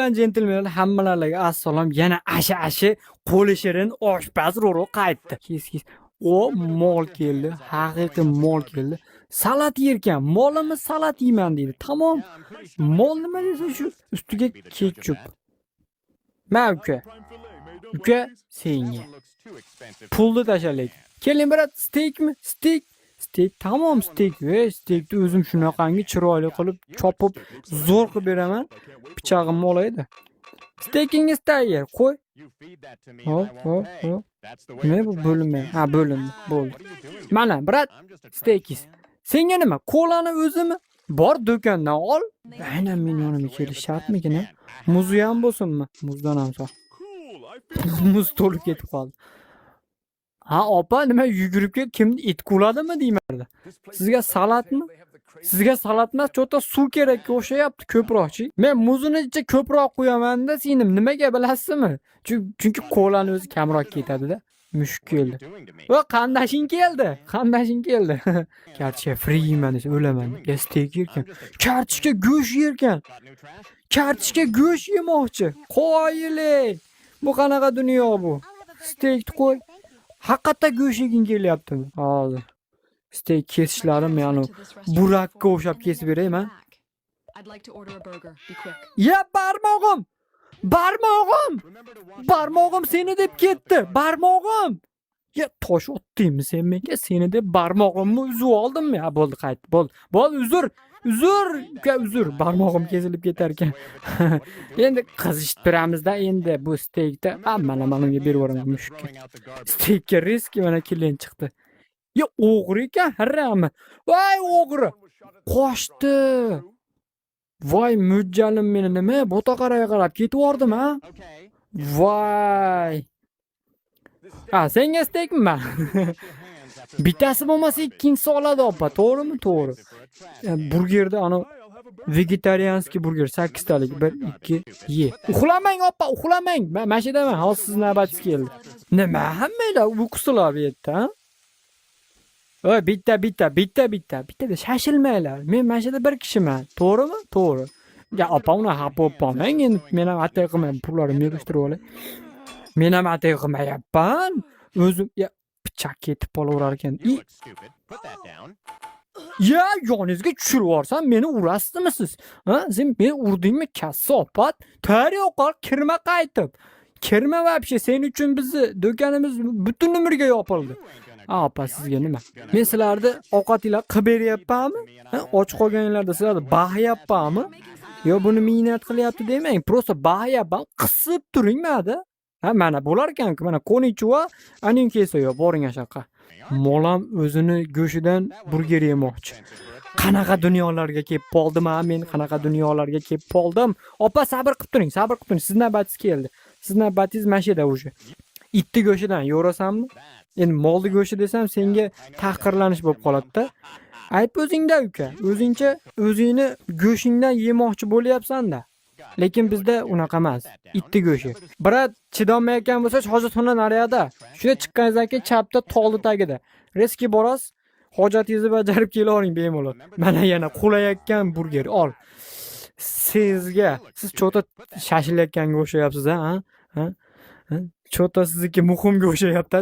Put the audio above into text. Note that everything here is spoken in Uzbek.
Hurmatli jentelmenlar, hammalarga assalom. Yana asha qo'li shirin oshpaz Roro qaytdi. Kes. O mol keldi, haqiqiy mol keldi. Salat yerkan, molimiz salat yeyman deydi. Tamom. Mol nima desa shu ustiga ketchup. Mavka. Uka senga. Pulni tashalaydi. Keling brat, steykmi? Steak tamom steak. Steakni o'zim shunaqangi chiroyli qilib chopib zo'r qilib beraman. Pichog'imni olaydi. Steakingiz tayyor. Qo'y. Hop. Nima bu bo'linma? Ha, bo'lindi. Bo'ldi. Mana brat, steakingiz. Senga nima? Kolani o'zimi? Bor do'kondan ol. Aynan men yonimga kelish shartmikin? Muzi ham bo'lsinmi? Muzdan ham so'ra. Muz to'lib ketib qoldi. Ha, opa, nima yugurib kelib kimni it qo'ladimi deymardi. Sizga salatmi? Sizga salat emas, cho'ta suv kerakga o'xshayapti ko'proqchi. Men muzini ichiga ko'proq qo'yaman-da, singlim, nimaga bilasizmi? Chunki kolani o'zi kamroq ketadi-da. Mushuk keldi. Va qandashing keldi. Kartoshka free yeyman desa o'laman. Steak yerkan. Kartoshka go'sht yerkan. Kartoshka go'sht yemoqchi. Qo'yili. Bu qanaqa dunyo bu? Steakni qo'y. Haqiqatda go'sht yeging kelyaptimi? Hozir. Steak kesishlarim, ya'ni burakka o'xshab kesib berayman. Ya barmog'im! Barmog'im seni deb ketdi. Barmog'im! Ya tosh otdingmi sen menga? Seni deb barmog'imni uzib oldimmi? Ha, bo'ldi, qayt. Bo'ldi, uzr. Barmog'im kesilib ketar ekan. Endi qizishib turamizda, endi bu steakda mana menga berib yuboraman mushukka. Steakka riski mana kelin chiqdi. Ya o'g'ri ekan, harami. Voy o'g'ri. Qochdi. Voy mo'jjalim meni nima? Botaqaraga qarab ketib yordim, ha? Voy. Ha, senga steakmi? Bittasi bo'lmasa ikkinchisi oladi, opa. To'g'rimi? To'g'ri. Burgerda ana vegetarianskiy burger 8 talik. 1 2 ye. Uxlamang, opa, uxlamang. Mana shu yerdaman. Hozir siz navbatingiz keldi. Nima? Hammanglar uyqusilar bu yerda, ha? Voy, bitta shashilmanglar. Men mana shu yerda bir kishiman. To'g'rimi? To'g'ri. Ya opa, uni hap o'pmang. Endi men ham atay qilmayman, pullarimni yig'ishtirib olay. Men ham atay qilmayapman. O'zim ya pichoq ketib qolaverar ekan. Ya yoningizga tushirib yuborsam meni urasizmi siz? Ha? Sen meni urdingmi, kassopat? Tayyor qol, kirma qaytib. Kirma вообще, sen uchun bizni do'konimiz butun umrga yopildi. Opa, sizga nima? Men sizlarni ovqatinglar qilib beryapmanmi? Och qolganinglarda sizlarni bahyapmanmi? Yo, buni minat qilyapti demang, просто bahyapman. Qisib turingmadi. Ha, mana bo'lar ekan-ku, mana konichiwa, aning kelsa yo, boring ashaqa. Molam o'zini go'shidan burger yemoqchi. Qanaqa dunyolarga kelib qoldim, men qanaqa dunyolarga kelib qoldim. Opa, sabr qilib turing. Siz navbatingiz keldi. Siz navbatingiz mashida o'sha. Itni go'shidan yo'rasammi? Endi molni go'shi desam senga tahqirlanish bo'lib qoladi-da. Ayb o'zingda uka. O'zingcha o'zingni go'shingdan yemoqchi bo'lyapsan-da. Lekin bizda unaqa emas. Itni go'shi. Brat, chidolmayotgan bo'lsa, hojatxona nariyada. Shuna chiqqaningizdan keyin chapda tog'li tagida. Reski borasiz, hojatingizni bajarib kelavering bemalol. Mana yana qulayotgan burger ol. Sizga, siz cho'ta shashilayotganga o'xshayapsiz, ha? Cho'ta sizniki muhimga o'xshayapti.